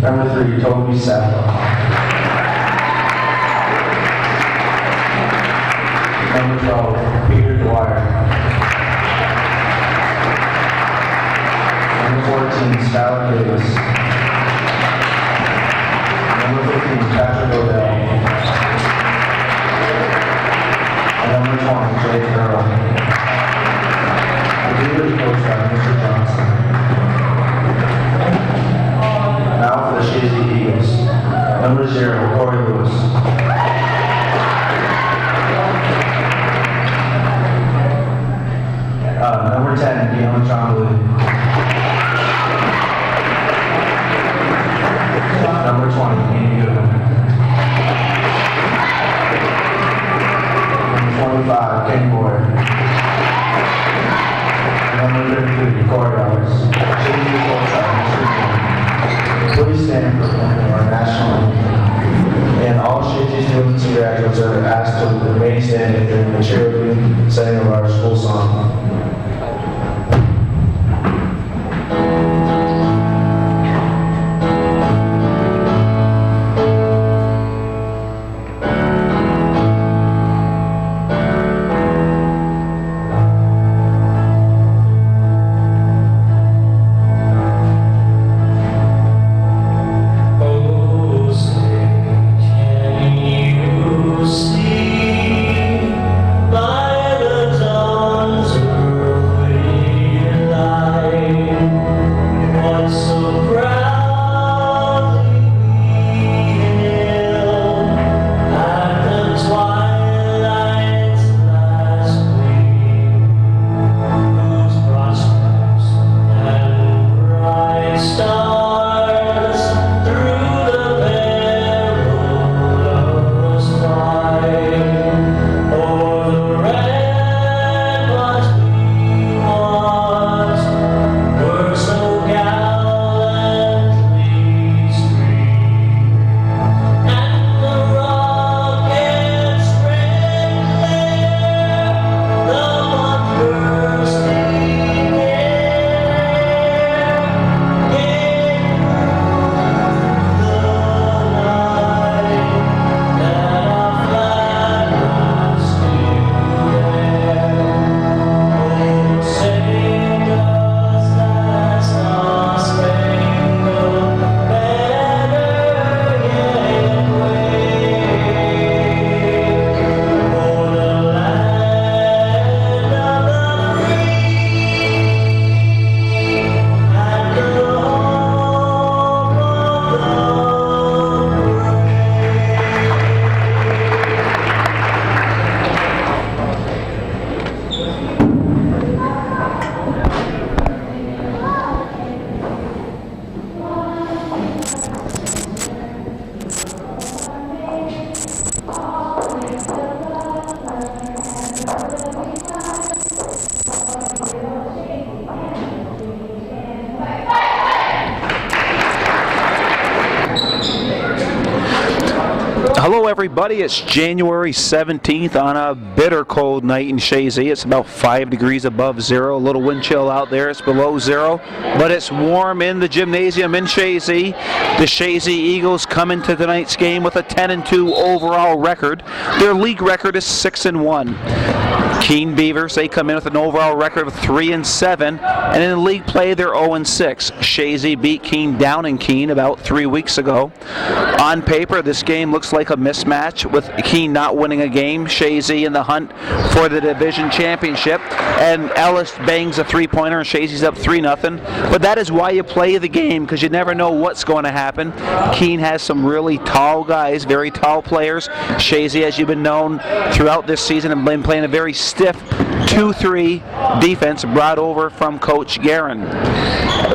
Number 3, Toby Saffa. Number 12, Peter Dwyer. Number 14, Skylar Davis. Number 15, Patrick Odell. And number 20, Jake Earl. The Beaver is coached by Mr. Johnson. Now for the Chazy Eagles. Number 0, Corey Lewis. Number 10, Dion Trombley. Number 20, Keene Goodwin. Number 25, Ken Boyer. Number 33, Corey Ellis. Chazy Eagles, please stand for our national anthem. And all Chazy students and graduates are asked to remain standing during the cheerleading setting of our school song. Hello everybody, it's January 17th on a bitter cold night in Chazy. It's about 5 degrees above zero, a little wind chill out there, it's below zero, but it's warm in the gymnasium in Chazy. The Chazy Eagles come into tonight's game with a 10-2 overall record. Their league record is 6-1. Keene Beavers, they come in with an overall record of 3-7, and in league play they're 0-6. Chazy beat Keene down in Keene about 3 weeks ago. On paper, this game looks like a mismatch with Keene not winning a game, Chazy in the hunt for the division championship, and Ellis bangs a three-pointer and Chazy's up 3-0. But that is why you play the game, because you never know what's going to happen. Keene has some really tall guys, very tall players. Chazy, as you've been known throughout this season, have been playing a very stiff 2-3 defense brought over from Coach Guerin.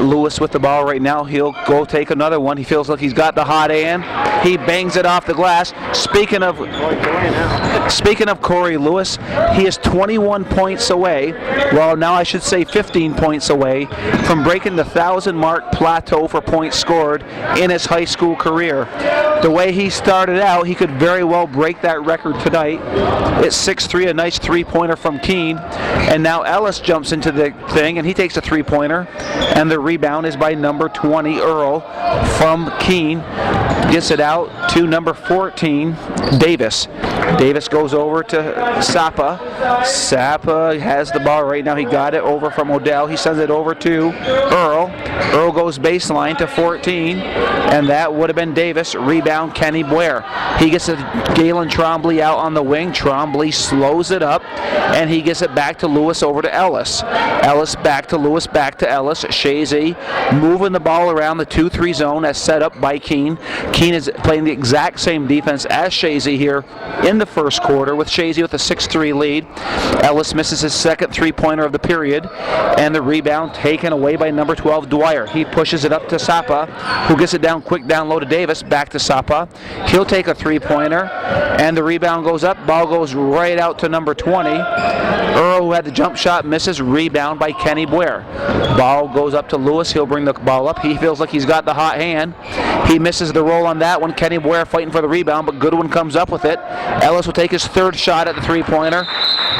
Lewis with the ball right now. He'll go take another one. He feels like he's got the hot hand. He bangs it off the glass. Speaking of Corey Lewis, he is 21 points away, well now I should say 15 points away from breaking the 1,000-mark plateau for points scored in his high school career. The way he started out, he could very well break that record tonight. It's 6-3, a nice three-pointer from Keene. Keene. And now Ellis jumps into the thing, and he takes a three-pointer. And the rebound is by number 20, Earl, from Keene. Gets it out to number 14, Davis. Davis goes over to Sapa. Sapa has the ball right now. He got it over from Odell. He sends it over to Earl. Earl goes baseline to 14, and that would have been Davis. Rebound, Kenny Blair. He gets it, Galen Trombley out on the wing. Trombley slows it up, and he gets it back to Lewis over to Ellis. Ellis back to Lewis, back to Ellis. Chazy moving the ball around the 2-3 zone as set up by Keene. Keene is playing the exact same defense as Chazy here in the first quarter, with Chazy with a 6-3 lead. Ellis misses his second three-pointer of the period, and the rebound taken away by number 12, Dwyer. He pushes it up to Sapa, who gets it down quick down low to Davis, back to Sapa. He'll take a three-pointer, and the rebound goes up. Ball goes right out to number 20. Earl, who had the jump shot, misses. Rebound by Kenny Blair. Ball goes up to Lewis. He'll bring the ball up. He feels like he's got the hot hand. He misses the roll on that one. Kenny Blair fighting for the rebound, but Goodwin comes up with it. Ellis will take his third shot at the three-pointer,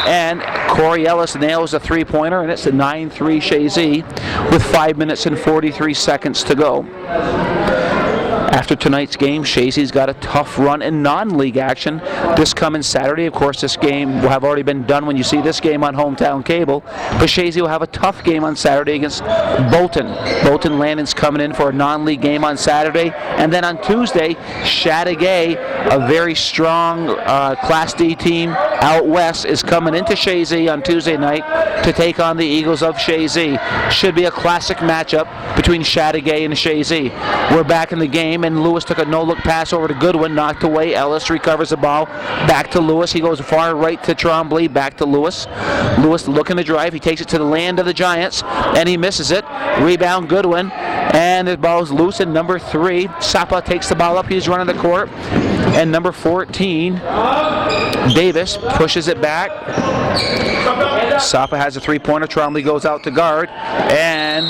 and Corey Ellis nails a three-pointer, and it's a 9-3 Chazy with 5 minutes and 43 seconds to go. After tonight's game, Chazy's got a tough run in non-league action this coming Saturday. Of course, this game will have already been done when you see this game on Hometown Cable, but Chazy will have a tough game on Saturday against Bolton. Bolton Landon's coming in for a non-league game on Saturday, and then on Tuesday, Chateauguay, a very strong Class D team out west, is coming into Chazy on Tuesday night to take on the Eagles of Chazy. Should be a classic matchup between Chateauguay and Chazy. We're back in the game, and Lewis took a no-look pass over to Goodwin, knocked away. Ellis recovers the ball, back to Lewis. He goes far right to Trombley, back to Lewis. Lewis looking to drive. He takes it to the land of the Giants, and he misses it. Rebound, Goodwin, and the ball's loose in number 3. Sapa takes the ball up. He's running the court, and number 14, Davis, pushes it back. Sapa has a three-pointer. Trombley goes out to guard, and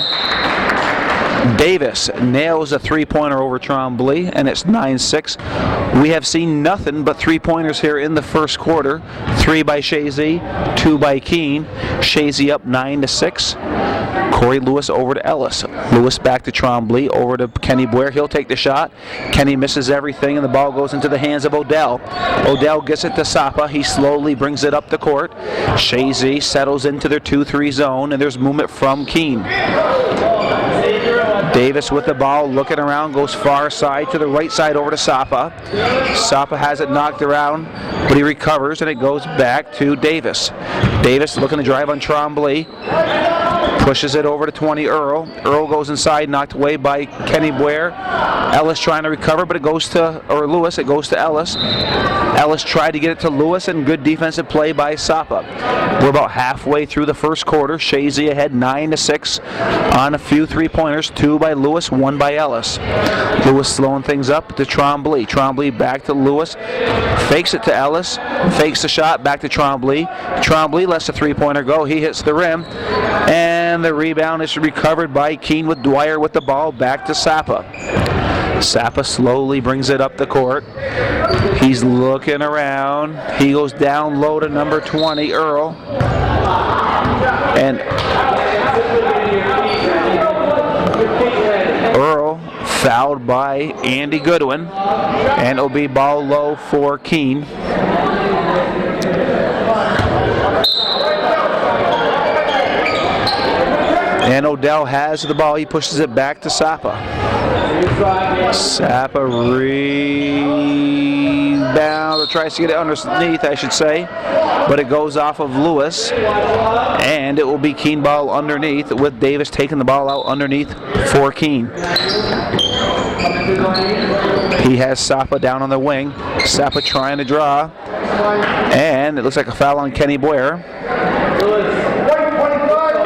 Davis nails a three-pointer over Trombley, and it's 9-6. We have seen nothing but three-pointers here in the first quarter. 3 by Chazy, 2 by Keene. Chazy up 9-6. Corey Lewis over to Ellis. Lewis back to Trombley, over to Kenny Blair. He'll take the shot. Kenny misses everything, and the ball goes into the hands of Odell. Odell gets it to Sapa. He slowly brings it up the court. Chazy settles into their 2-3 zone, and there's movement from Keene. Davis with the ball, looking around, goes far side to the right side over to Sapa. Sapa has it knocked around, but he recovers, and it goes back to Davis. Davis looking to drive on Trombley. Pushes it over to 20, Earl. Earl goes inside, knocked away by Kenny Blair. Ellis trying to recover, but it goes to, or Lewis, it goes to Ellis. Ellis tried to get it to Lewis, and good defensive play by Sapa. We're about halfway through the first quarter. Chazy ahead 9-6 on a few three-pointers, 2 by Lewis, 1 by Ellis. Lewis slowing things up to Trombley. Trombley back to Lewis, fakes it to Ellis, fakes the shot, back to Trombley. Trombley lets the three-pointer go. He hits the rim, and the rebound is recovered by Keene with Dwyer with the ball, back to Sapa. Sapa slowly brings it up the court. He's looking around. He goes down low to number 20, Earl. And Earl fouled by Andy Goodwin, and it'll be ball low for Keene. And Odell has the ball. He pushes it back to Sapa. Sapa rebound, or tries to get it underneath, I should say, but it goes off of Lewis, and it will be Keene ball underneath, with Davis taking the ball out underneath for Keene. He has Sapa down on the wing. Sapa trying to draw, and it looks like a foul on Kenny Blair.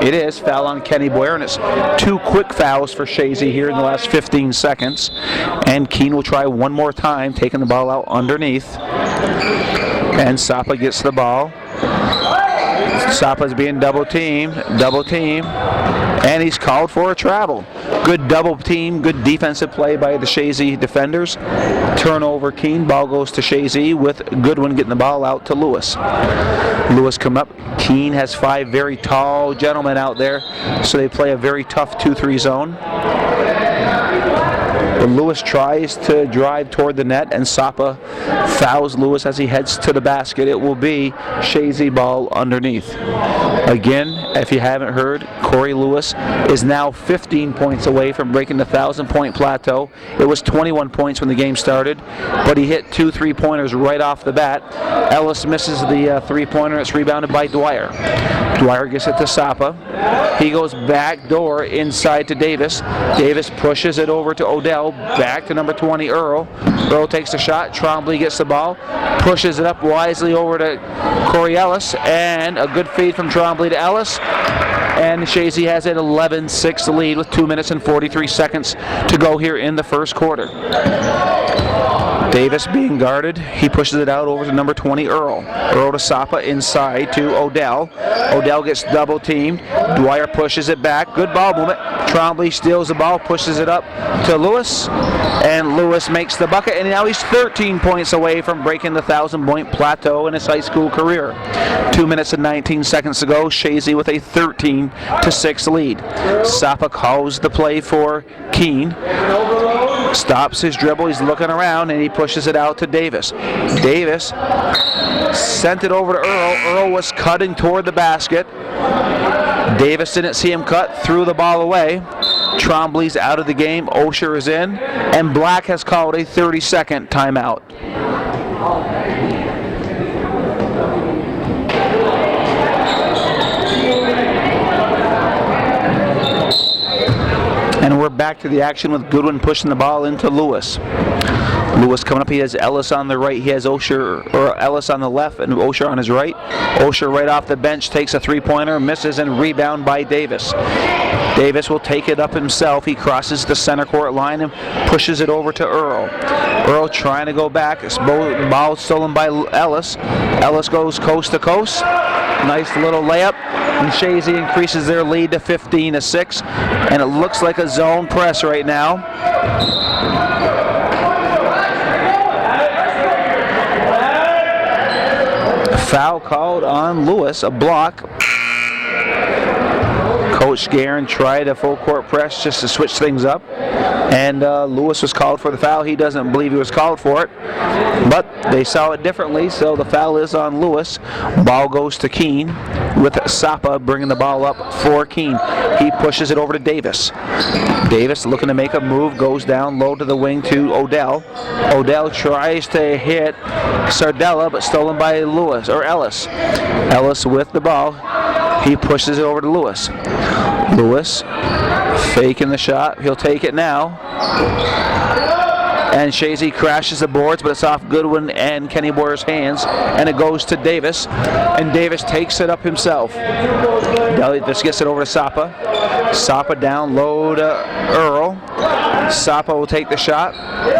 It is foul on Kenny Blair, and it's 2 quick fouls for Chazy here in the last 15 seconds. And Keene will try one more time, taking the ball out underneath. And Sapa gets the ball. Sapa's being double teamed, and he's called for a travel. Good double team, good defensive play by the Chazy defenders. Turnover Keene, ball goes to Chazy with Goodwin getting the ball out to Lewis. Lewis come up. Keene has 5 very tall gentlemen out there, so they play a very tough 2-3 zone. But Lewis tries to drive toward the net, and Sapa fouls Lewis as he heads to the basket. It will be Chazy ball underneath. Again, if you haven't heard, Corey Lewis is now 15 points away from breaking the 1,000-point plateau. It was 21 points when the game started, but he hit 2 3-pointers right off the bat. Ellis misses the 3-pointer. It's rebounded by Dwyer. Dwyer gets it to Sapa. He goes back door inside to Davis. Davis pushes it over to Odell. Back to number 20, Earl. Earl takes the shot. Trombley gets the ball. Pushes it up wisely over to Corey Ellis. And a good feed from Trombley to Ellis. And Chazy has an 11-6 lead with 2 minutes and 43 seconds to go here in the first quarter. Davis being guarded. He pushes it out over to number 20, Earl. Earl to Sapa inside to Odell. Odell gets double teamed. Dwyer pushes it back. Good ball movement. Trombley steals the ball, pushes it up to Lewis. And Lewis makes the bucket, and now he's 13 points away from breaking the 1,000-point plateau in his high school career. 2 minutes and 19 seconds to go. Chazy with a 13-6 lead. Sapa calls the play for Keene. Stops his dribble, he's looking around, and he pushes it out to Davis. Davis sent it over to Earl. Earl was cutting toward the basket. Davis didn't see him cut, threw the ball away. Trombley's out of the game, Osher is in, and Black has called a 30-second timeout. And we're back to the action with Goodwin pushing the ball into Lewis. Lewis coming up, he has Ellis on the right, he has Ellis on the left and Osher on his right. Osher right off the bench takes a 3-pointer, misses, and rebound by Davis. Davis will take it up himself. He crosses the center court line and pushes it over to Earl. Earl trying to go back. Ball stolen by Ellis. Ellis goes coast to coast. Nice little layup. And Chazy increases their lead to 15-6. And it looks like a zone press right now. Foul called on Lewis, a block. Coach Guerin tried a full court press just to switch things up, and Lewis was called for the foul. He doesn't believe he was called for it, but they saw it differently, so the foul is on Lewis. Ball goes to Keene with Sapa bringing the ball up for Keene. He pushes it over to Davis. Davis looking to make a move, goes down low to the wing to Odell. Odell tries to hit Sardella, but stolen by Ellis. Ellis with the ball. He pushes it over to Lewis. Lewis faking the shot. He'll take it now. And Chazy crashes the boards, but it's off Goodwin and Kenny Boyer's hands, and it goes to Davis, and Davis takes it up himself. Davis gets it over to Sapa. Sapa down low to Earl. Sapa will take the shot,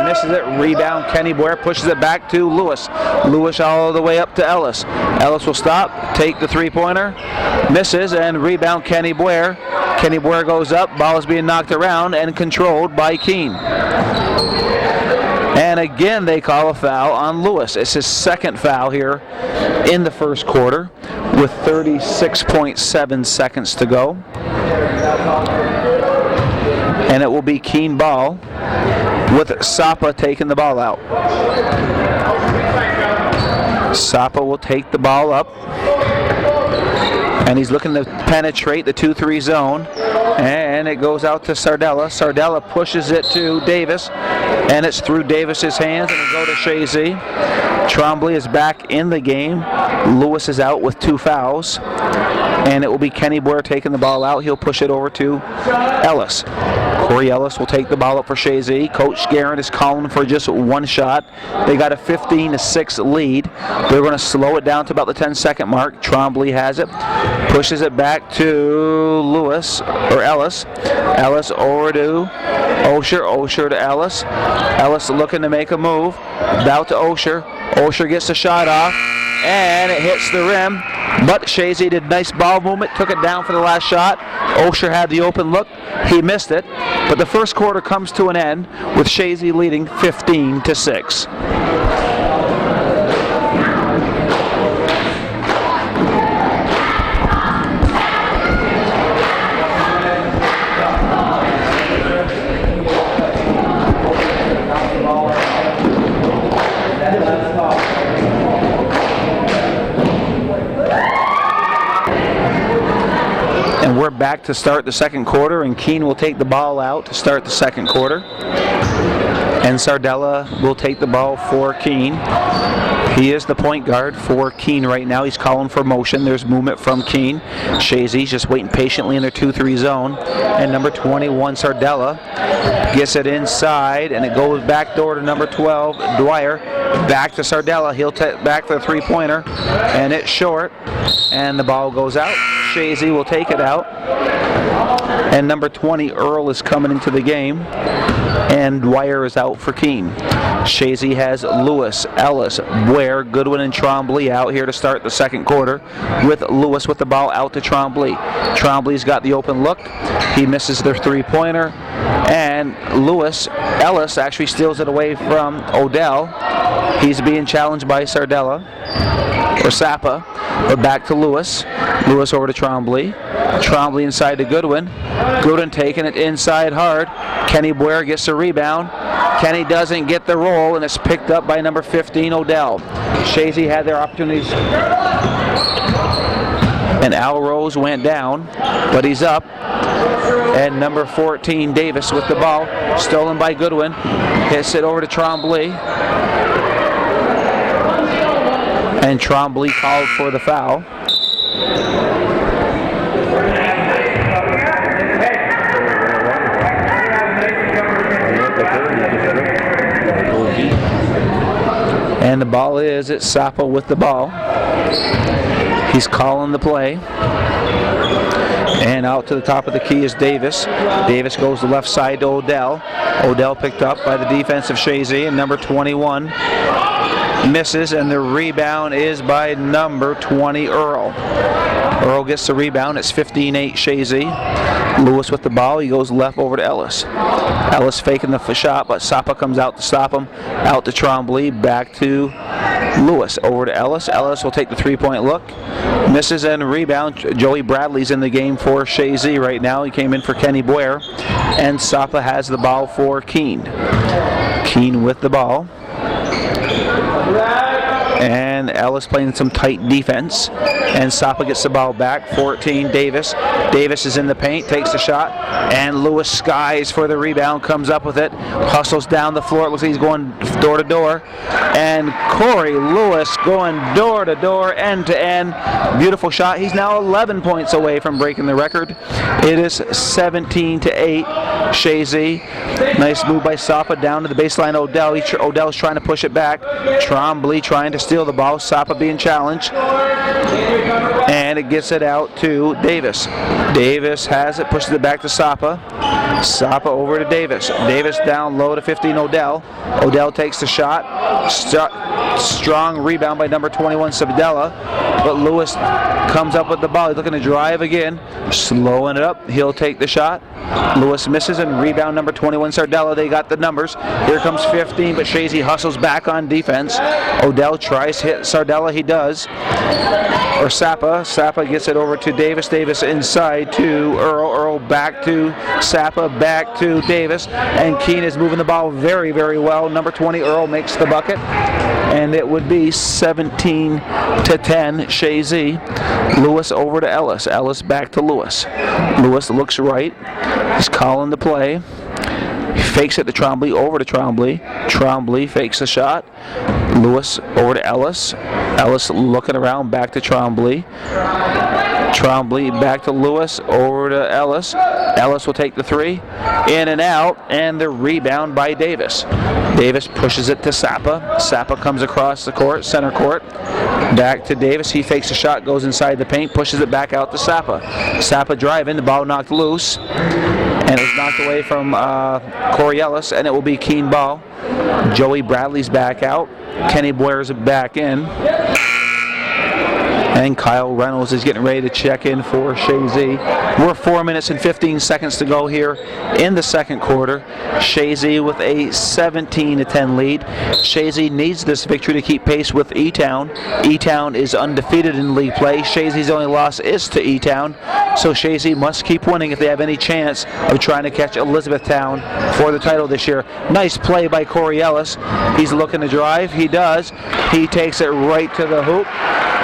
misses it, rebound. Kenny Boyer pushes it back to Lewis. Lewis all the way up to Ellis. Ellis will stop, take the 3-pointer, misses, and rebound Kenny Boyer. Kenny Boyer goes up, ball is being knocked around and controlled by Keene. And again, they call a foul on Lewis. It's his second foul here in the first quarter with 36.7 seconds to go. And it will be Keene ball with Sapa taking the ball out. Sapa will take the ball up. And he's looking to penetrate the 2-3 zone. And it goes out to Sardella. Sardella pushes it to Davis. And it's through Davis's hands, and it'll go to Chazy. Trombley is back in the game. Lewis is out with 2 fouls. And it will be Kenny Boyer taking the ball out. He'll push it over to Ellis. Corey Ellis will take the ball up for Chazy. Coach Guerin is calling for just one shot. They got a 15-6 lead. They're going to slow it down to about the 10-second mark. Trombley has it. Pushes it back to Ellis. Ellis over to Osher. Osher to Ellis. Ellis looking to make a move. Out to Osher. Osher gets the shot off, and it hits the rim. But Chazy did nice ball movement, took it down for the last shot. Osher had the open look. He missed it. But the first quarter comes to an end with Chazy leading 15-6. And we're back to start the second quarter, and Keene will take the ball out to start the second quarter. And Sardella will take the ball for Keene. He is the point guard for Keene right now. He's calling for motion. There's movement from Keene. Chazy's just waiting patiently in their 2-3 zone. And number 21, Sardella, gets it inside, and it goes back door to number 12, Dwyer. Back to Sardella. He'll take back the three-pointer, and it's short. And the ball goes out. Chazy will take it out. And number 20, Earl, is coming into the game. And Dwyer is out for Keene. Chazy has Lewis, Ellis, Ware, Goodwin, and Trombley out here to start the second quarter, with Lewis with the ball out to Trombley. Trombley's got the open look. He misses their three-pointer. And Ellis actually steals it away from Odell. He's being challenged by Sardella, or Sapa. But back to Lewis. Lewis over to Trombley. Trombley inside to Goodwin. Goodwin taking it inside hard. Kenny Boyer gets the rebound. Kenny doesn't get the roll, and it's picked up by number 15, Odell. Chazy had their opportunities. And Al Rose went down, but he's up. And number 14, Davis with the ball. Stolen by Goodwin. Hits it over to Trombley. And Trombley called for the foul. And the ball is at Sapa with the ball. He's calling the play. And out to the top of the key is Davis. Davis goes to the left side to Odell. Odell picked up by the defensive Chazy, and number 21 misses, and the rebound is by number 20, Earl. Earl gets the rebound. It's 15-8 Chazy. Lewis with the ball. He goes left over to Ellis. Ellis faking the shot, but Sapa comes out to stop him. Out to Trombley. Back to Lewis. Over to Ellis. Ellis will take the three-point look. Misses and rebound. Joey Bradley's in the game for Chazy right now. He came in for Kenny Boyer. And Sapa has the ball for Keene. Keene with the ball. And Ellis playing some tight defense. And Sapa gets the ball back. 14, Davis. Davis is in the paint, takes the shot. And Lewis skies for the rebound, comes up with it. Hustles down the floor. It looks like he's going door to door. And Corey Lewis going door to door, end to end. Beautiful shot. He's now 11 points away from breaking the record. It is 17-8. Chazy. Nice move by Sapa down to the baseline. Odell's trying to push it back. Trombley trying to steal the ball. Sapa being challenged. And it gets it out to Davis. Davis has it, pushes it back to Sapa. Sapa over to Davis. Davis down low to 15, Odell. Odell takes the shot. Strong rebound by number 21, Sardella. But Lewis comes up with the ball. He's looking to drive again. Slowing it up. He'll take the shot. Lewis misses, and rebound number 21, Sardella. They got the numbers. Here comes 15, but Chazy hustles back on defense. Odell tries to hit Sardella. He does. Or Sapa. Sapa gets it over to Davis. Davis inside to Earl. Earl back to Sapa. Back to Davis. And Keene is moving the ball very, very well. Number 20, Earl, makes the bucket. And it would be 17-10, Chazy. Lewis over to Ellis. Ellis back to Lewis. Lewis looks right. He's calling the play. He fakes it to Trombley, over to Trombley. Trombley fakes the shot. Lewis over to Ellis. Ellis looking around, back to Trombley. Trombley back to Lewis, over to Ellis. Ellis will take the three. In and out, and the rebound by Davis. Davis pushes it to Sapa. Sapa comes across the court, center court. Back to Davis. He fakes a shot, goes inside the paint, pushes it back out to Sapa. Sapa driving, the ball knocked loose. And it was knocked away from Corey Ellis, and it will be Keene ball. Joey Bradley's back out. Kenny Boyer's back in. And Kyle Reynolds is getting ready to check in for Chazy. We're 4 minutes and 15 seconds to go here in the second quarter. Chazy with a 17-10 lead. Chazy needs this victory to keep pace with E-Town. E-Town is undefeated in league play. Chazy's only loss is to E-Town. So Chazy must keep winning if they have any chance of trying to catch Elizabethtown for the title this year. Nice play by Corey Ellis. He's looking to drive. He does. He takes it right to the hoop.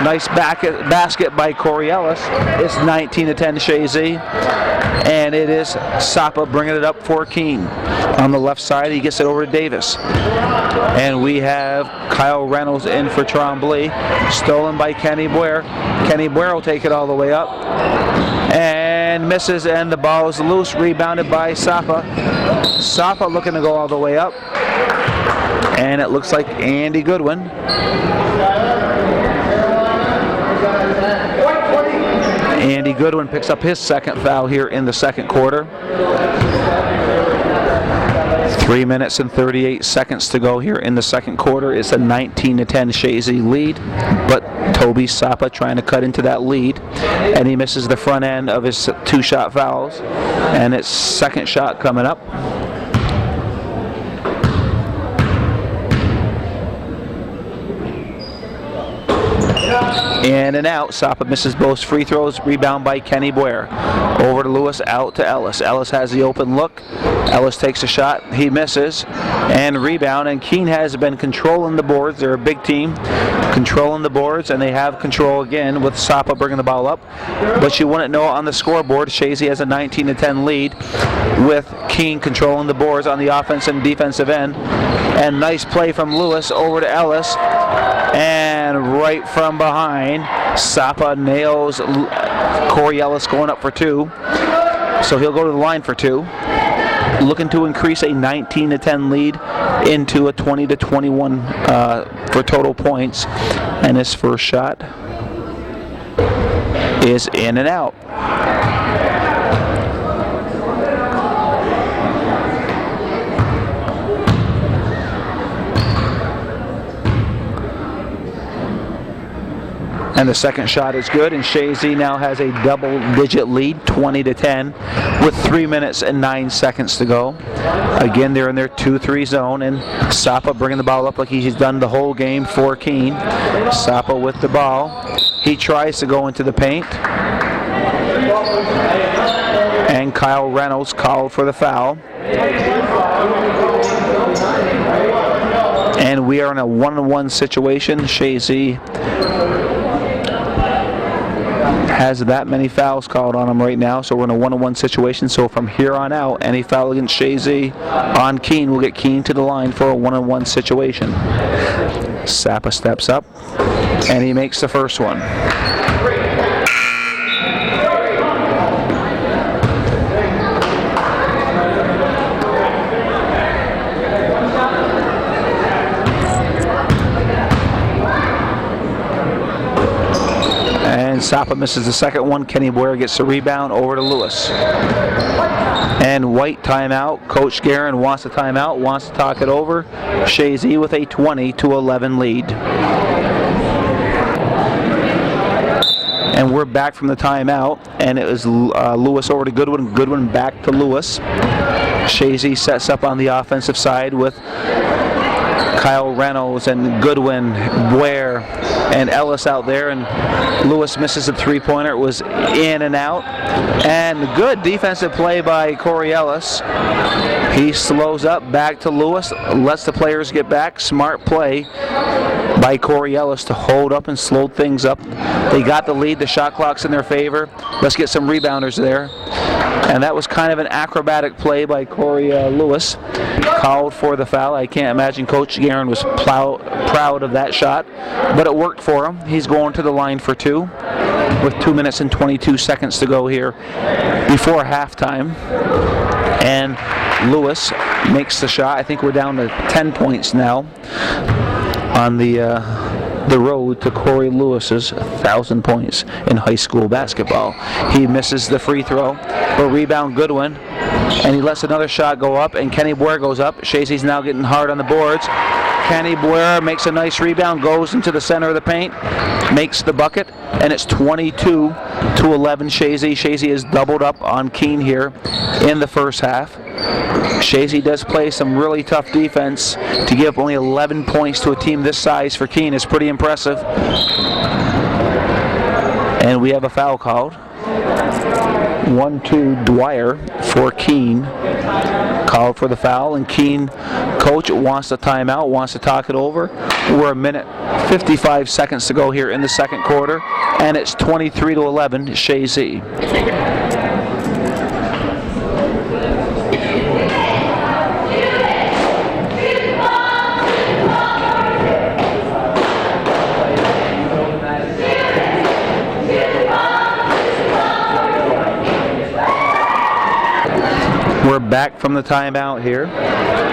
Nice basket by Corey Ellis. It's 19-10 Chazy. And it is Sapa bringing it up for Keene. On the left side, he gets it over to Davis. And we have Kyle Reynolds in for Tremblay. Stolen by Kenny Boyer. Kenny Boyer will take it all the way up. And misses, and the ball is loose. Rebounded by Sapa. Sapa looking to go all the way up. And it looks like Andy Goodwin. Andy Goodwin picks up his second foul here in the second quarter. 3 minutes and 38 seconds to go here in the second quarter. It's a 19-10 Chazy lead, but Toby Sapa trying to cut into that lead, and he misses the front end of his two-shot fouls, and it's second shot coming up. In and out. Sapa misses both free throws. Rebound by Kenny Boyer. Over to Lewis, out to Ellis. Ellis has the open look. Ellis takes a shot. He misses. And rebound. And Keene has been controlling the boards. They're a big team. Controlling the boards. And they have control again with Sapa bringing the ball up. But you wouldn't know on the scoreboard. Chazy has a 19-10 lead with Keene controlling the boards on the offense and defensive end. And nice play from Lewis over to Ellis. And right from behind, Sapa nails Corey Ellis going up for two. So he'll go to the line for two. Looking to increase a 19-10 lead into a 20-21 for total points. And his first shot is in and out. And the second shot is good, and Chazy now has a double-digit lead, 20-10, with 3 minutes and 9 seconds to go. Again, they're in their 2-3 zone, and Sapa bringing the ball up like he's done the whole game for Keene. Sapa with the ball. He tries to go into the paint. And Kyle Reynolds called for the foul. And we are in a 1-on-1 situation. Chazy has that many fouls called on him right now, so we're in a 1-on-1 situation. So from here on out, any foul against Chazy on Keene will get Keene to the line for a 1-on-1 situation. Sapa steps up, and he makes the first one. And Sapa misses the second one. Kenny Boyer gets the rebound over to Lewis. And White timeout. Coach Guerin wants a timeout, wants to talk it over. Chazy with a 20-11 lead. And we're back from the timeout, and it was Lewis over to Goodwin. Goodwin back to Lewis. Chazy sets up on the offensive side with Kyle Reynolds and Goodwin, Boyer, and Ellis out there, and Lewis misses a three-pointer. It was in and out. And good defensive play by Corey Ellis. He slows up back to Lewis, lets the players get back. Smart play by Corey Ellis to hold up and slow things up. They got the lead. The shot clock's in their favor. Let's get some rebounders there. And that was kind of an acrobatic play by Corey Lewis. Called for the foul. I can't imagine Coach Guerin was proud of that shot, but it worked for him. He's going to the line for two with 2 minutes and 22 seconds to go here before halftime. And Lewis makes the shot. I think we're down to 10 points now on the road to Corey Lewis's 1,000 points in high school basketball. He misses the free throw, but rebound Goodwin, and he lets another shot go up, and Kenny Boyer goes up. Chazy's now getting hard on the boards. Kenny Boyer makes a nice rebound, goes into the center of the paint, makes the bucket, and it's 22-11 Chazy. Chazy is doubled up on Keene here in the first half. Chazy does play some really tough defense. To give up only 11 points to a team this size for Keene is pretty impressive. And we have a foul called. 1-2 Dwyer for Keene. Called for the foul, and Keene coach wants a timeout, wants to talk it over. We're 1:55 seconds to go here in the second quarter, and it's 23-11 Chazy. We're back from the timeout here.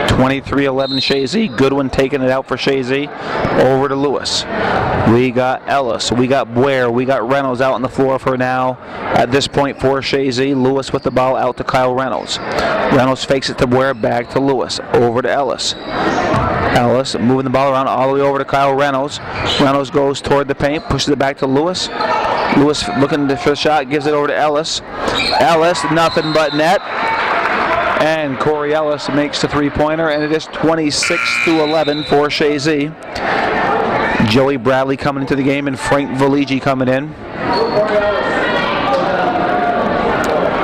23-11 Chazy. Goodwin taking it out for Chazy. Over to Lewis. We got Ellis. We got Boyer. We got Reynolds out on the floor for now. At this point for Chazy. Lewis with the ball out to Kyle Reynolds. Reynolds fakes it to Boyer. Back to Lewis. Over to Ellis. Ellis moving the ball around all the way over to Kyle Reynolds. Reynolds goes toward the paint. Pushes it back to Lewis. Lewis looking for the shot. Gives it over to Ellis. Ellis, nothing but net. And Corey Ellis makes the three-pointer, and it is 26-11 for Chazy. Joey Bradley coming into the game, and Frank Valigi coming in.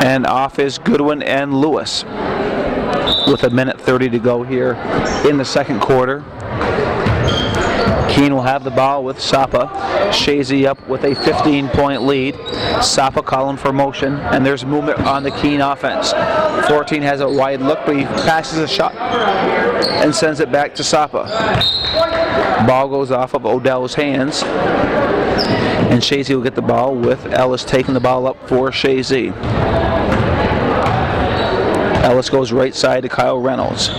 And off is Goodwin and Lewis with 1:30 to go here in the second quarter. Keene will have the ball with Sapa. Chazy up with a 15-point lead. Sapa calling for motion, and there's movement on the Keene offense. 14 has a wide look, but he passes a shot and sends it back to Sapa. Ball goes off of Odell's hands, and Chazy will get the ball with Ellis taking the ball up for Chazy. Ellis goes right side to Kyle Reynolds.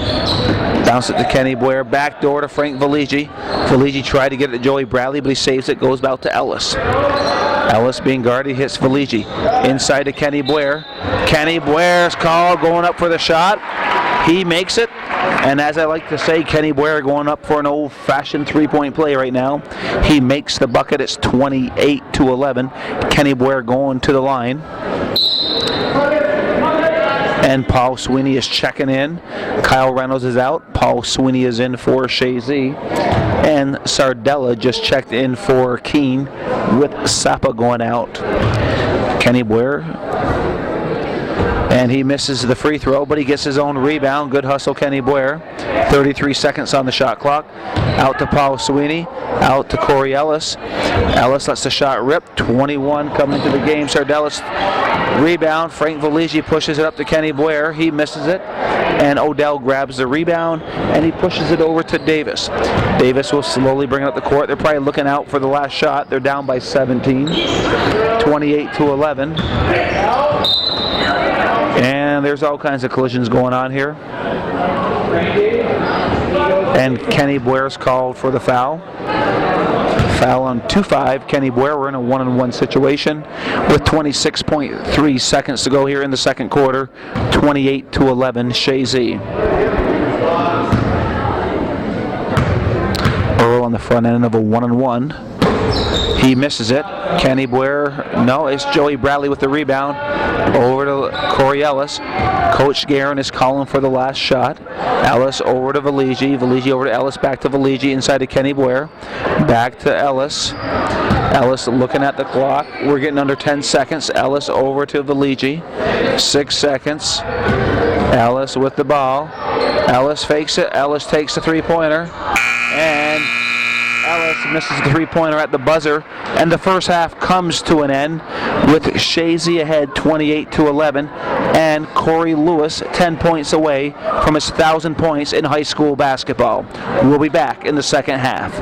Bounce it to Kenny Boyer. Back door to Frank Valigi. Valigi tried to get it to Joey Bradley, but he saves it. Goes out to Ellis. Ellis being guarded, hits Valigi. Inside to Kenny Boyer. Kenny Boyer's call, going up for the shot. He makes it. And as I like to say, Kenny Boyer going up for an old-fashioned three-point play right now. He makes the bucket. It's 28-11. Kenny Boyer going to the line. And Paul Sweeney is checking in. Kyle Reynolds is out. Paul Sweeney is in for Chazy. And Sardella just checked in for Keene with Sapa going out. Kenny Boyer. And he misses the free throw, but he gets his own rebound. Good hustle, Kenny Boyer. 33 seconds on the shot clock. Out to Paul Sweeney. Out to Corey Ellis. Ellis lets the shot rip. 21 coming into the game. Sardellas rebound. Frank Valigi pushes it up to Kenny Boyer. He misses it. And Odell grabs the rebound, and he pushes it over to Davis. Davis will slowly bring it up the court. They're probably looking out for the last shot. They're down by 17. 28-11. And there's all kinds of collisions going on here. And Kenny Boyer's called for the foul. Foul on 2-5. Kenny Boyer. We're in a 1-on-1 situation with 26.3 seconds to go here in the second quarter. 28-11 Chazy. Earl on the front end of a 1-on-1. He misses it. Kenny Boyer, no, it's Joey Bradley with the rebound. Over to Corey Ellis. Coach Guerin is calling for the last shot. Ellis over to Valigi. Valigi over to Ellis. Back to Valigi. Inside to Kenny Boyer. Back to Ellis. Ellis looking at the clock. We're getting under 10 seconds. Ellis over to Valigi. 6 seconds. Ellis with the ball. Ellis fakes it. Ellis takes the three-pointer. And Ellis misses the three-pointer at the buzzer, and the first half comes to an end with Chazy ahead 28-11, and Corey Lewis 10 points away from his 1,000 points in high school basketball. We'll be back in the second half.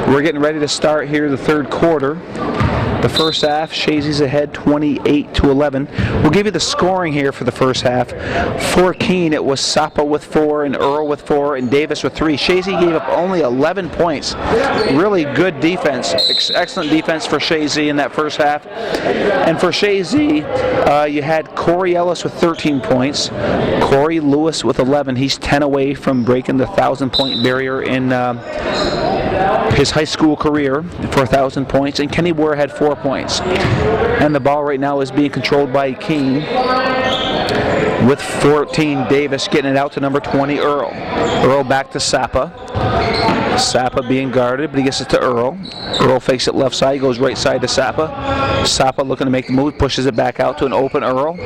We're getting ready to start here the third quarter. The first half, Chazy's ahead 28-11. We'll give you the scoring here for the first half. For Keene, it was Sapa with 4 and Earl with 4 and Davis with 3. Chazy gave up only 11 points. Really good defense. Excellent defense for Chazy in that first half. And for Chazy, you had Corey Ellis with 13 points. Corey Lewis with 11. He's 10 away from breaking the 1,000-point barrier in his high school career for 1,000 points. And Kenny Boer had 4 points. And the ball right now is being controlled by Keene with 14. Davis getting it out to number 20, Earl. Earl back to Sapa. Sapa being guarded, but he gets it to Earl. Earl fakes it left side, goes right side to Sapa. Sapa looking to make the move, pushes it back out to an open Earl.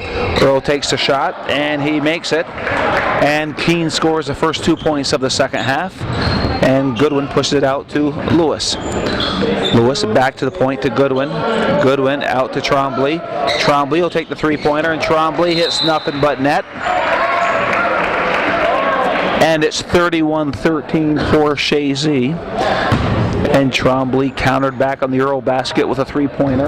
Earl takes the shot, and he makes it. And Keene scores the first 2 points of the second half. And Goodwin pushes it out to Lewis. Lewis back to the point to Goodwin. Goodwin out to Trombley. Trombley will take the three-pointer, and Trombley hits nothing but net. And it's 31-13 for Chazy. And Trombley countered back on the Earl basket with a three-pointer.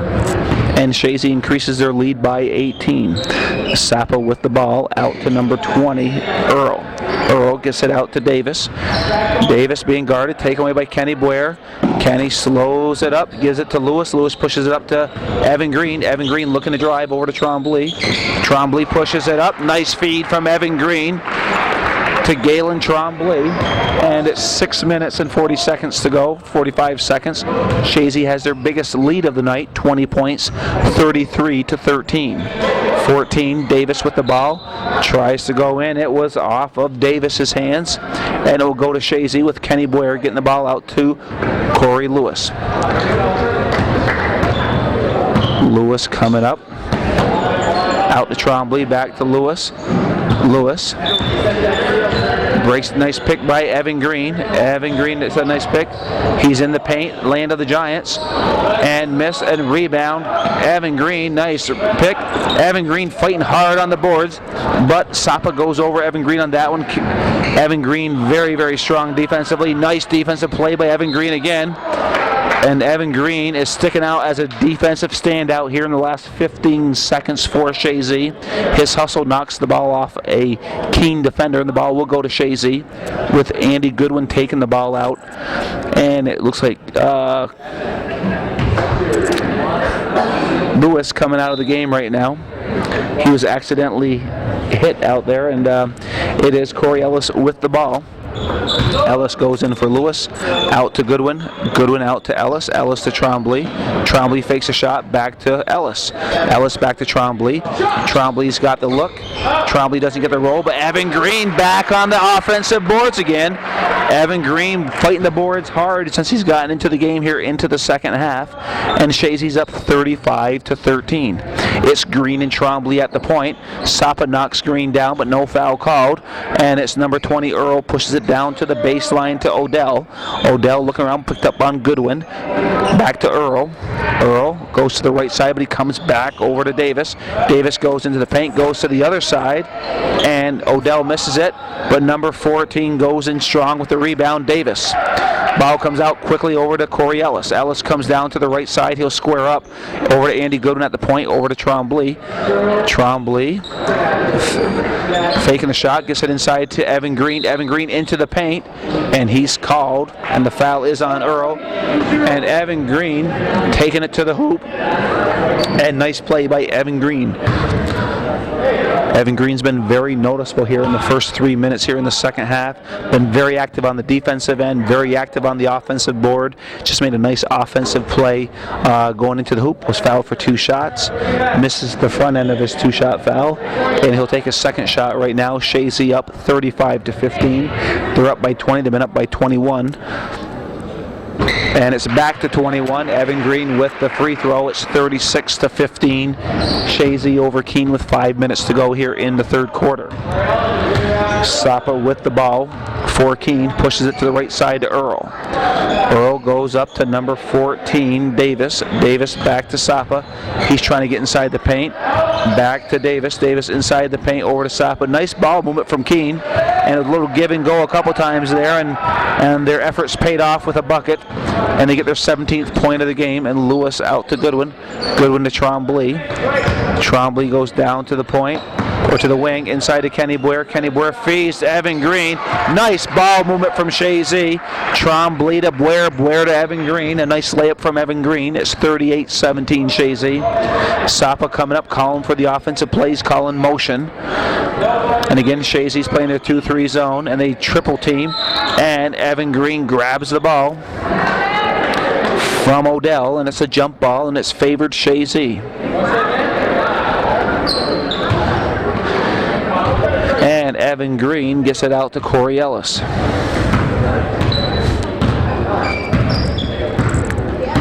And Chazy increases their lead by 18. Sapa with the ball out to number 20, Earl. Earl gets it out to Davis. Davis being guarded, taken away by Kenny Boer. Kenny slows it up, gives it to Lewis. Lewis pushes it up to Evan Green. Evan Green looking to drive over to Trombley. Trombley pushes it up. Nice feed from Evan Green to Galen Trombley, and it's 6 minutes and 40 seconds to go, 45 seconds. Chazy has their biggest lead of the night, 20 points, 33-13. 14, Davis with the ball, tries to go in. It was off of Davis's hands, and it will go to Chazy with Kenny Boer getting the ball out to Corey Lewis. Lewis coming up, out to Trombley, back to Lewis. Lewis breaks, nice pick by Evan Green. Evan Green, it's a nice pick. He's in the paint, land of the Giants, and miss and rebound. Evan Green, nice pick. Evan Green fighting hard on the boards, but Sapa goes over Evan Green on that one. Evan Green very, very strong defensively. Nice defensive play by Evan Green again. And Evan Green is sticking out as a defensive standout here in the last 15 seconds for Chazy. His hustle knocks the ball off a Keene defender, and the ball will go to Chazy with Andy Goodwin taking the ball out. And it looks like Lewis coming out of the game right now. He was accidentally hit out there, and it is Corey Ellis with the ball. Ellis goes in for Lewis, out to Goodwin. Goodwin out to Ellis. Ellis to Trombley. Trombley fakes a shot back to Ellis. Ellis back to Trombley. Trombley's got the look. Trombley doesn't get the roll, but Evan Green back on the offensive boards again. Evan Green fighting the boards hard since he's gotten into the game here into the second half. And Chazy's up 35-13. It's Green and Trombley at the point. Sapa knocks Green down, but no foul called. And it's number 20, Earl, pushes it down to the baseline to Odell. Odell looking around, picked up on Goodwin. Back to Earl. Earl goes to the right side, but he comes back over to Davis. Davis goes into the paint, goes to the other side, and Odell misses it, but number 14 goes in strong with the rebound, Davis. Ball comes out quickly over to Corey Ellis. Ellis comes down to the right side. He'll square up over to Andy Goodwin at the point, over to Trombley. Trombley faking the shot, gets it inside to Evan Green. Evan Green into the paint, and he's called, and the foul is on Earl. And Evan Green taking it to the hoop, and nice play by Evan Green. Evan Green's been very noticeable here in the first 3 minutes here in the second half. Been very active on the defensive end, very active on the offensive board. Just made a nice offensive play going into the hoop. Was fouled for 2 shots. Misses the front end of his 2-shot foul. And he'll take his second shot right now. Chazy up 35-15. They're up by 20. They've been up by 21. And it's back to 21. Evan Green with the free throw. It's 36-15. Chazy over Keene with 5 minutes to go here in the third quarter. Sapa with the ball for Keene, pushes it to the right side to Earl. Earl goes up to number 14, Davis. Davis back to Sapa. He's trying to get inside the paint. Back to Davis. Davis inside the paint, over to Sapa. Nice ball movement from Keene, and a little give and go a couple times there, and their efforts paid off with a bucket, and they get their 17th point of the game. And Lewis out to Goodwin. Goodwin to Trombley. Trombley goes down to the point, or to the wing, inside to Kenny Blair. Kenny Blair feeds to Evan Green. Nice ball movement from Chazy. Trombley to Blair. Blair to Evan Green. A nice layup from Evan Green. It's 38-17 Chazy. Sapa coming up, calling for the offensive plays, calling motion. And again, Chazy's playing their 2-3 zone, and they triple team. And Evan Green grabs the ball from Odell, and it's a jump ball, and it's favored Chazy. And Evan Green gets it out to Corey Ellis.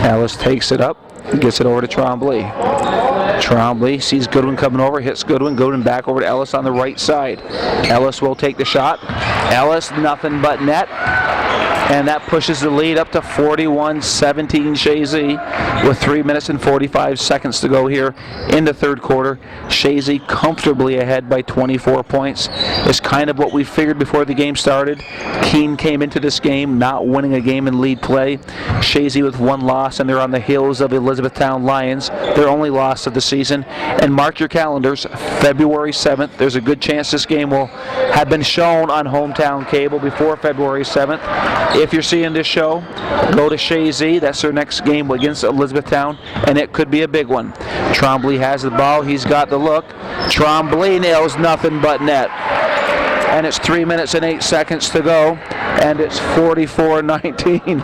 Ellis takes it up, gets it over to Trombley. Trombley sees Goodwin coming over, hits Goodwin. Goodwin back over to Ellis on the right side. Ellis will take the shot. Ellis, nothing but net. And that pushes the lead up to 41-17 Chazy with 3 minutes and 45 seconds to go here in the third quarter. Chazy comfortably ahead by 24 points. It's kind of what we figured before the game started. Keene came into this game not winning a game in lead play. Chazy with one loss, and they're on the heels of Elizabethtown Lions, their only loss of the season. And mark your calendars, February 7th. There's a good chance this game will have been shown on hometown cable before February 7th. If you're seeing this show, go to Chazy. That's their next game against Elizabethtown, and it could be a big one. Trombley has the ball. He's got the look. Trombley nails nothing but net. And it's 3 minutes and 8 seconds to go, and it's 44-19.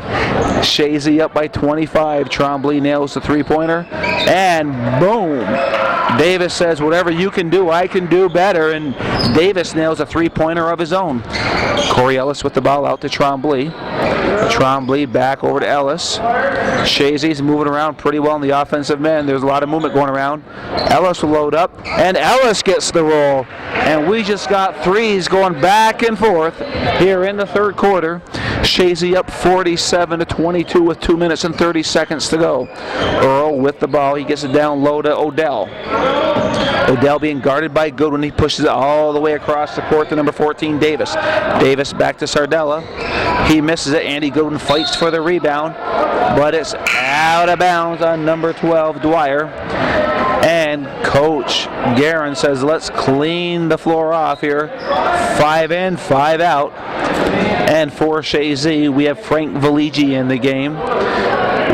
Chazy up by 25. Trombley nails the three-pointer, and boom. Davis says, whatever you can do, I can do better, and Davis nails a three-pointer of his own. Corey Ellis with the ball out to Trombley. Trombley back over to Ellis. Chazy's moving around pretty well in the offensive end. There's a lot of movement going around. Ellis will load up, and Ellis gets the roll. And we just got threes going back and forth here in the third quarter. Chazy up 47-22 with 2 minutes and 30 seconds to go. Earl with the ball. He gets it down low to Odell. Odell being guarded by Goodwin. He pushes it all the way across the court to number 14, Davis. Davis back to Sardella. He misses it. Andy Goodwin fights for the rebound, but it's out of bounds on number 12, Dwyer. And Coach Guerin says, let's clean the floor off here. 5 in, 5 out. And for Chazy, we have Frank Valigi in the game.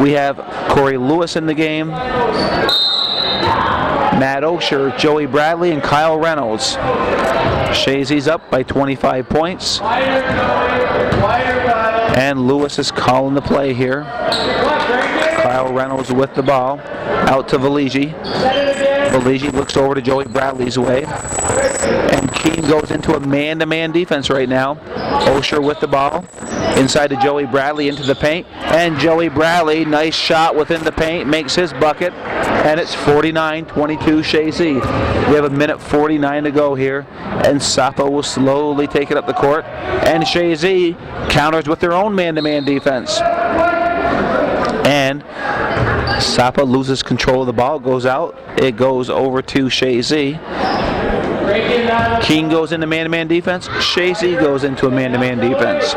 We have Corey Lewis in the game. Matt Osher, Joey Bradley, and Kyle Reynolds. Chazy's up by 25 points. And Lewis is calling the play here. Kyle Reynolds with the ball. Out to Valigi. Valigi looks over to Joey Bradley's way. And Keene goes into a man-to-man defense right now. Osher with the ball. Inside to Joey Bradley into the paint. And Joey Bradley, nice shot within the paint, makes his bucket. And it's 49-22 Chazy. We have 1:49 to go here. And Sapa will slowly take it up the court. And Chazy counters with their own man-to-man defense. And Sapa loses control of the ball, goes out. It goes over to Chazy. Keene goes into man-to-man defense. Chazy goes into a man-to-man defense.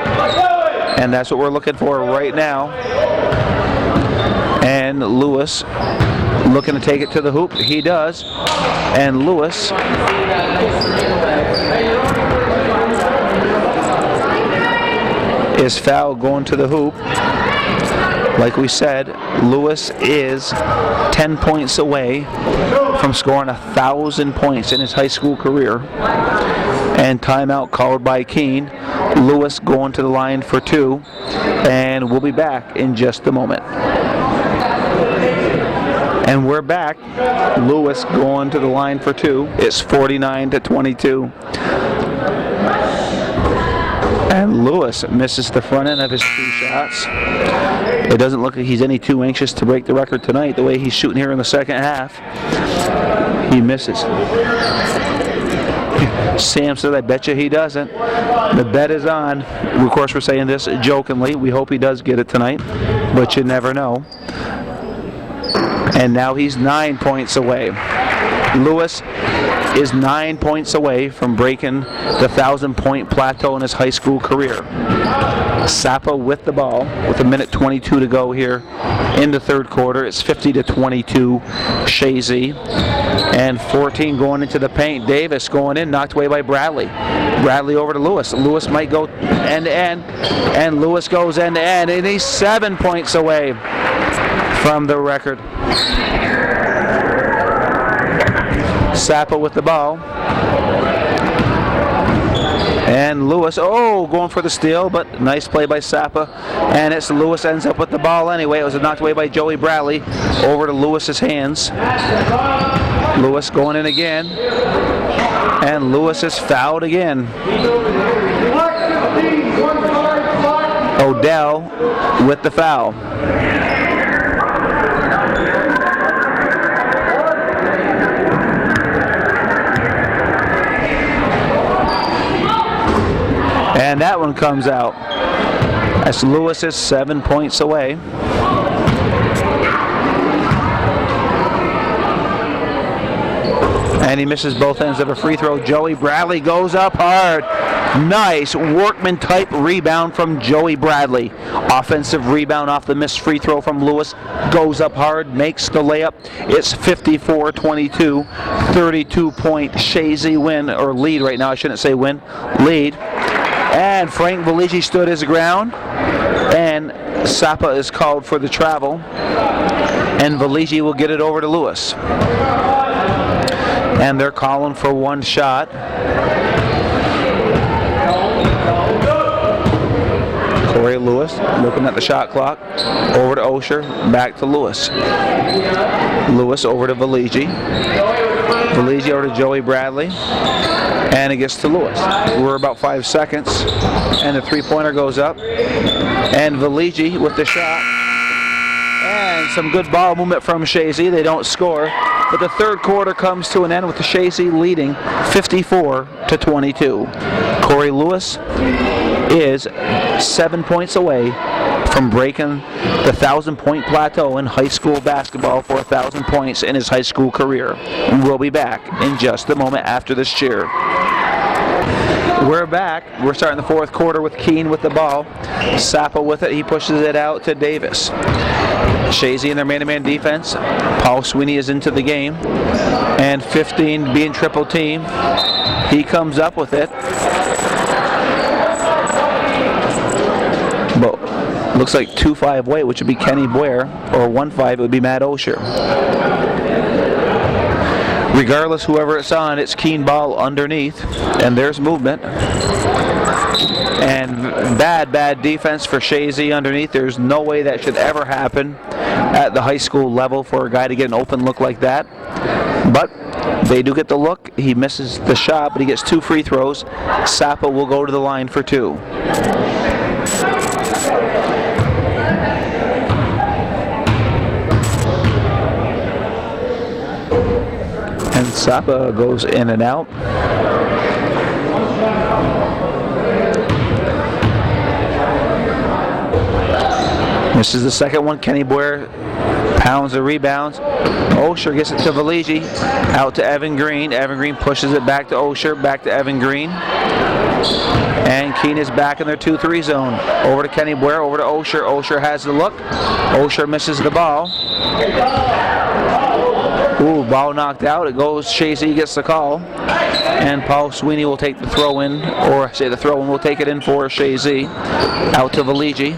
And that's what we're looking for right now. And Lewis looking to take it to the hoop. He does. And Lewis is fouled going to the hoop. Like we said, Lewis is 10 points away from scoring 1,000 points in his high school career. And timeout called by Keene. Lewis going to the line for 2. And we'll be back in just a moment. And we're back. Lewis going to the line for 2. It's 49-22. And Lewis misses the front end of his 2 shots. It doesn't look like he's any too anxious to break the record tonight, the way he's shooting here in the second half. He misses. Sam said, I bet you he doesn't. The bet is on. Of course, we're saying this jokingly. We hope he does get it tonight, but you never know. And now he's 9 points away. Lewis is 9 points away from breaking the 1,000-point plateau in his high school career. Sapa with the ball with 1:22 to go here in the third quarter. It's 50-22 Chazy. And 14 going into the paint. Davis going in, knocked away by Bradley. Bradley over to Lewis. Lewis might go end-to-end, and Lewis goes end-to-end, and he's 7 points away from the record. Sapa with the ball. And Lewis, going for the steal, but nice play by Sapa. And it's Lewis ends up with the ball anyway. It was knocked away by Joey Bradley over to Lewis's hands. Lewis going in again. And Lewis is fouled again. Odell with the foul. And that one comes out. As Lewis is 7 points away. And he misses both ends of a free throw. Joey Bradley goes up hard. Nice workman type rebound from Joey Bradley. Offensive rebound off the missed free throw from Lewis. Goes up hard, makes the layup. It's 54-22. 32-point Chazy win, or lead right now. I shouldn't say win. Lead. And Frank Valigi stood his ground. And Sapa is called for the travel. And Valigi will get it over to Lewis. And they're calling for one shot. Corey Lewis looking at the shot clock. Over to Osher. Back to Lewis. Lewis over to Valigi. Valigi over to Joey Bradley. And it gets to Lewis. We're about 5 seconds. And the three-pointer goes up. And Valigi with the shot. And some good ball movement from Chazy. They don't score. But the third quarter comes to an end with the Chazy leading 54-22. Corey Lewis is 7 points away from breaking the 1,000-point plateau in high school basketball for 1,000 points in his high school career. We'll be back in just a moment after this cheer. We're back. We're starting the fourth quarter with Keene with the ball. Sapa with it. He pushes it out to Davis. Chazy in their man-to-man defense. Paul Sweeney is into the game. And 15 being triple team. He comes up with it. But looks like 2-5 weight, which would be Kenny Boyer, or 1-5, it would be Matt Osher. Regardless, whoever it's on, it's Keene ball underneath, and there's movement. And bad defense for Chazy underneath. There's no way that should ever happen at the high school level for a guy to get an open look like that. But they do get the look. He misses the shot, but he gets 2 free throws. Sapa will go to the line for 2. And Sapa goes in and out. Misses the second one. Kenny Boyer pounds the rebounds. Osher gets it to Valigi. Out to Evan Green. Evan Green pushes it back to Osher. Back to Evan Green. And Keene is back in their 2-3 zone. Over to Kenny Boyer. Over to Osher. Osher has the look. Osher misses the ball. Ooh, ball knocked out. It goes. Chazy gets the call. And Paul Sweeney will take the throw in, or say the throw in will take it in for Chazy. Out to Valigi.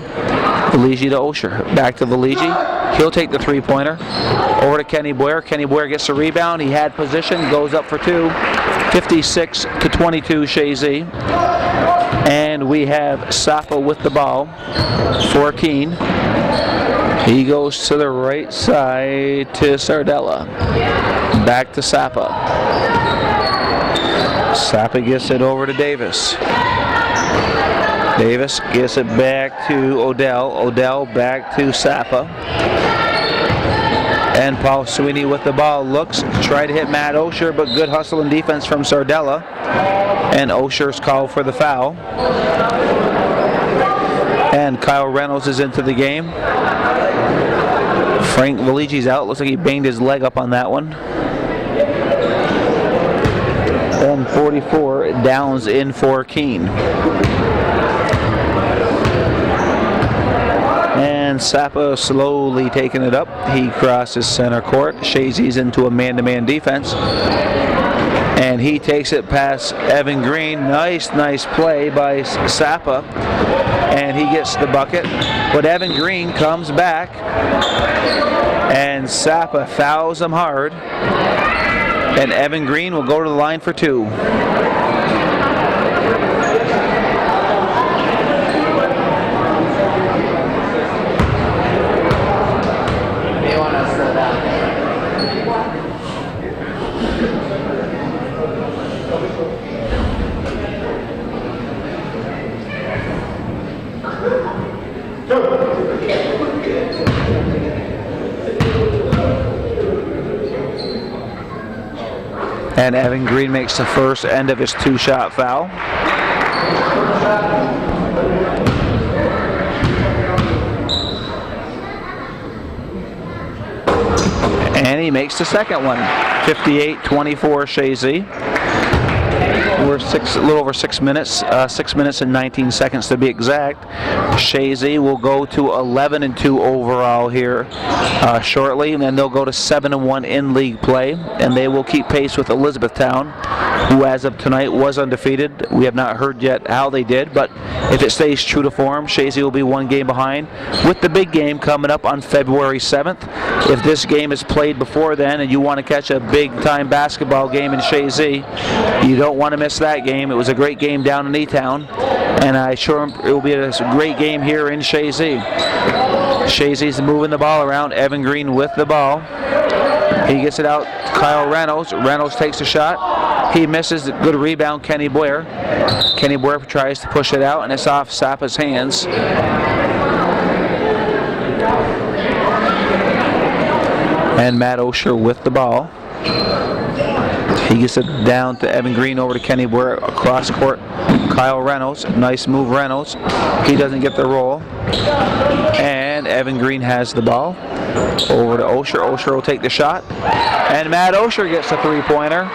Valigi to Osher. Back to Valigi. He'll take the three-pointer. Over to Kenny Boyer. Kenny Boyer gets the rebound. He had position. Goes up for 2. 56-22 Chazy. And we have Sapa with the ball for Keene. He goes to the right side to Sardella. Back to Sapa. Sapa gets it over to Davis. Davis gets it back to Odell. Odell back to Sapa. And Paul Sweeney with the ball looks, try to hit Matt Osher, but good hustle and defense from Sardella. And Osher's called for the foul. And Kyle Reynolds is into the game. Frank Valigi's out. Looks like he banged his leg up on that one. And 44 downs in for Keene. And Sapa slowly taking it up. He crosses center court. Chazy's into a man-to-man defense. And he takes it past Evan Green. Nice play by Sapa. And he gets the bucket. But Evan Green comes back. And Sapa fouls him hard. And Evan Green will go to the line for 2. And Evan Green makes the first end of his 2-shot foul. And he makes the second one. 58-24 Chazy. We're a little over 6 minutes, 6 minutes and 19 seconds to be exact. Chazy will go to 11-2 overall here shortly, and then they'll go to 7-1 in league play, and they will keep pace with Elizabethtown, who as of tonight was undefeated. We have not heard yet how they did, but if it stays true to form, Chazy will be 1 game behind, with the big game coming up on February 7th. If this game is played before then and you want to catch a big-time basketball game in Chazy, you don't want to miss that game. It was a great game down in E-Town, and I assure him it will be a great game here in Chazy. Chazy's moving the ball around. Evan Green with the ball. He gets it out to Kyle Reynolds. Reynolds takes a shot. He misses. Good rebound, Kenny Boyer. Kenny Boyer tries to push it out, and it's off Sapa's hands. And Matt Osher with the ball. He gets it down to Evan Green, over to Kenny Boyer, across court. Kyle Reynolds, nice move Reynolds. He doesn't get the roll. And Evan Green has the ball. Over to Osher. Osher will take the shot. And Matt Osher gets a 3-pointer.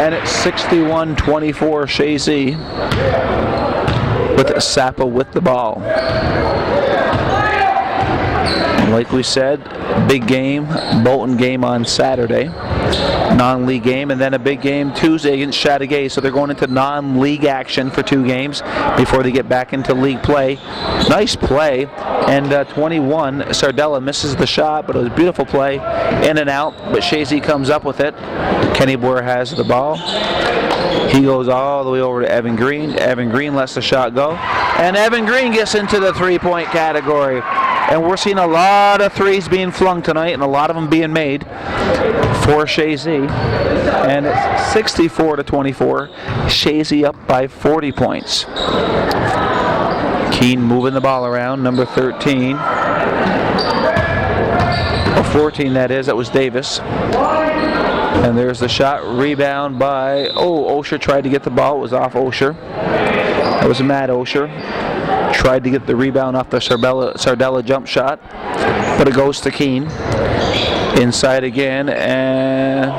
And it's 61-24 Chazy, with Sapa with the ball. Like we said, big game, Bolton game on Saturday, non-league game, and then a big game Tuesday against Chateauguay. So they're going into non-league action for 2 games before they get back into league play. Nice play, and 21, Sardella misses the shot, but it was a beautiful play, in and out, but Chazy comes up with it. Kenny Boyer has the ball. He goes all the way over to Evan Green. Evan Green lets the shot go, and Evan Green gets into the 3-point category. And we're seeing a lot of threes being flung tonight, and a lot of them being made for Chazy. And it's 64-24. Chazy up by 40 points. Keene moving the ball around, number 13. Or 14, that is. That was Davis. And there's the shot. Rebound by, Osher tried to get the ball. It was off Osher. That was Matt Osher. Tried to get the rebound off the Sardella jump shot, but it goes to Keene. Inside again, and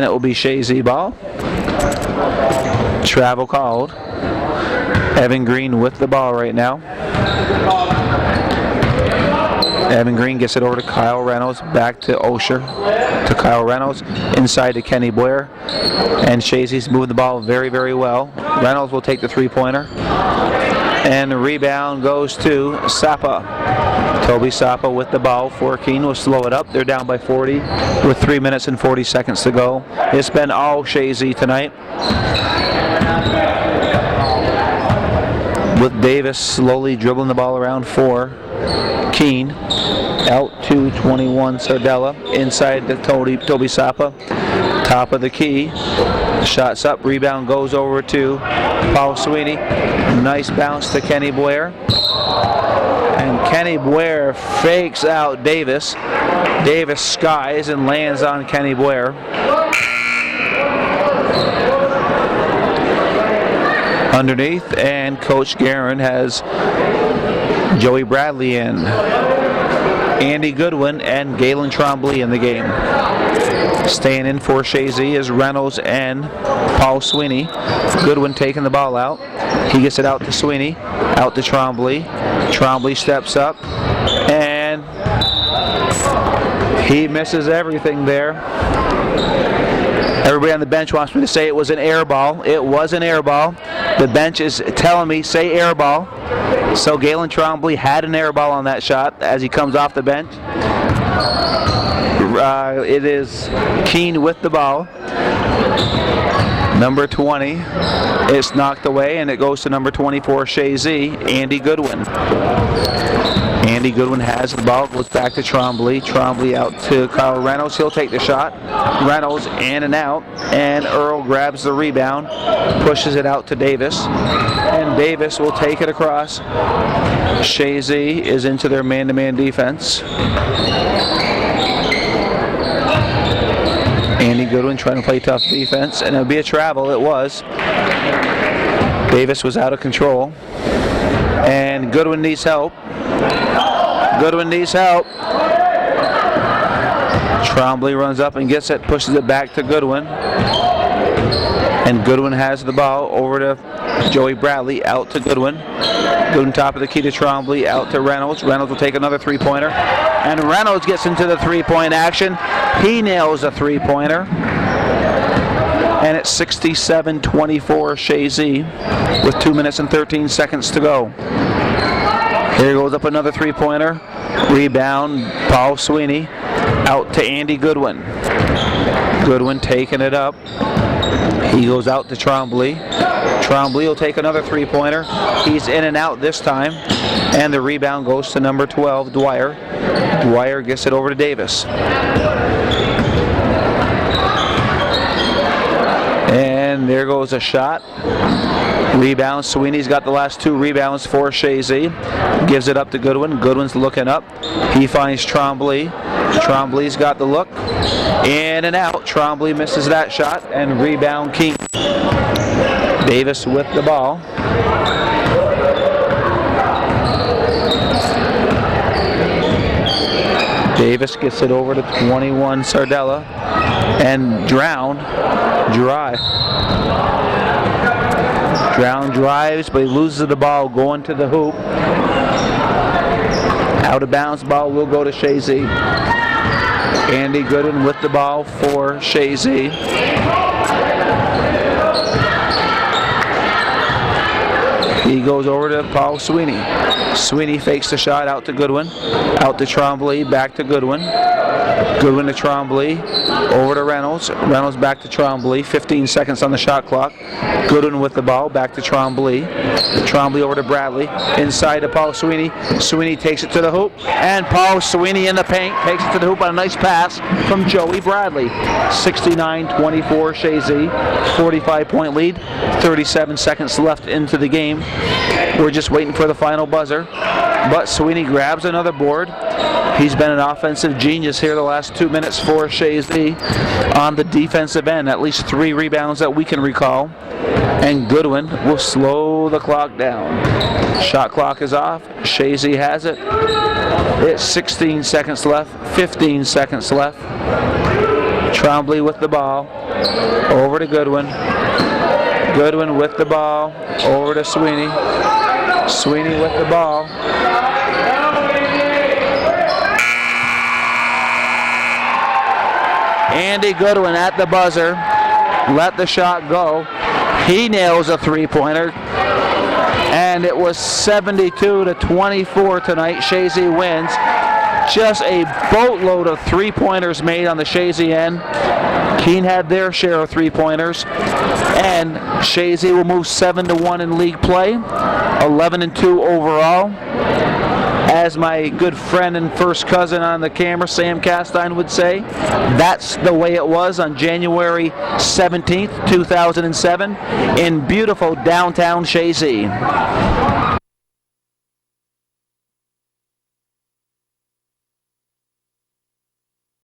it will be Chazy ball. Travel called. Evan Green with the ball right now. Evan Green gets it over to Kyle Reynolds, back to Osher, to Kyle Reynolds, inside to Kenny Boyer, and Chazy's moving the ball very, very well. Reynolds will take the 3-pointer, and the rebound goes to Sapa. Toby Sapa with the ball for Keene will slow it up. They're down by 40 with 3 minutes and 40 seconds to go. It's been all Chazy tonight, with Davis slowly dribbling the ball around for Keene. Out to 21 Sardella, inside to Toby Sapa. Top of the key. Shots up. Rebound goes over to Paul Sweeney. Nice bounce to Kenny Blair. And Kenny Blair fakes out Davis. Davis skies and lands on Kenny Blair. Underneath, and Coach Guerin has Joey Bradley in. Andy Goodwin and Galen Trombley in the game. Staying in for Chazy is Reynolds and Paul Sweeney. Goodwin taking the ball out. He gets it out to Sweeney, out to Trombley. Trombley steps up, and he misses everything there. Everybody on the bench wants me to say it was an air ball. It was an air ball. The bench is telling me, say air ball. So Galen Trombley had an air ball on that shot as he comes off the bench. It is Keene with the ball. Number 20. It's knocked away, and it goes to number 24, Chazy, Andy Goodwin. Andy Goodwin has the ball, goes back to Trombley. Trombley out to Kyle Reynolds. He'll take the shot. Reynolds in and out, and Earl grabs the rebound, pushes it out to Davis, and Davis will take it across. Chazy is into their man-to-man defense. Andy Goodwin trying to play tough defense, and it would be a travel. It was. Davis was out of control, and Goodwin needs help. Goodwin needs help. Trombley runs up and gets it, pushes it back to Goodwin. And Goodwin has the ball over to Joey Bradley, out to Goodwin. Goodwin top of the key to Trombley, out to Reynolds. Reynolds will take another three-pointer. And Reynolds gets into the three-point action. He nails a three-pointer. And it's 67-24 Chazy with 2 minutes and 13 seconds to go. Here goes up another three-pointer. Rebound, Paul Sweeney, out to Andy Goodwin. Goodwin taking it up. He goes out to Trombley. Trombley will take another three-pointer. He's in and out this time. And the rebound goes to number 12, Dwyer. Dwyer gets it over to Davis. And there goes a shot. Rebound. Sweeney's got the last two rebounds for Chazy. Gives it up to Goodwin. Goodwin's looking up. He finds Trombley. Trombley's got the look. In and out. Trombley misses that shot. And rebound Keene. Davis with the ball. Davis gets it over to 21 Sardella. And Drown drives, but he loses the ball going to the hoop. Out of bounds ball will go to Chazy. Andy Goodwin with the ball for Chazy. He goes over to Paul Sweeney. Sweeney fakes the shot out to Goodwin. Out to Trombley, back to Goodwin. Goodwin to Trombley, over to Reynolds. Reynolds back to Trombley, 15 seconds on the shot clock. Goodwin with the ball, back to Trombley. Trombley over to Bradley, inside to Paul Sweeney. Sweeney takes it to the hoop, and Paul Sweeney in the paint takes it to the hoop on a nice pass from Joey Bradley. 69-24 Chazy, 45-point lead, 37 seconds left into the game. We're just waiting for the final buzzer, but Sweeney grabs another board. He's been an offensive genius here the last 2 minutes for Chazy on the defensive end. At least 3 rebounds that we can recall. And Goodwin will slow the clock down. Shot clock is off. Chazy has it. It's 16 seconds left. 15 seconds left. Trombley with the ball. Over to Goodwin. Goodwin with the ball. Over to Sweeney. Sweeney with the ball. Andy Goodwin at the buzzer, let the shot go. He nails a three-pointer, and it was 72-24 tonight. Chazy wins. Just a boatload of three-pointers made on the Chazy end. Keene had their share of three-pointers, and Chazy will move 7-1 in league play, 11-2 overall. as my good friend and first cousin on the camera, Sam Castine, would say, that's the way it was on January 17th, 2007 in beautiful downtown Chazy.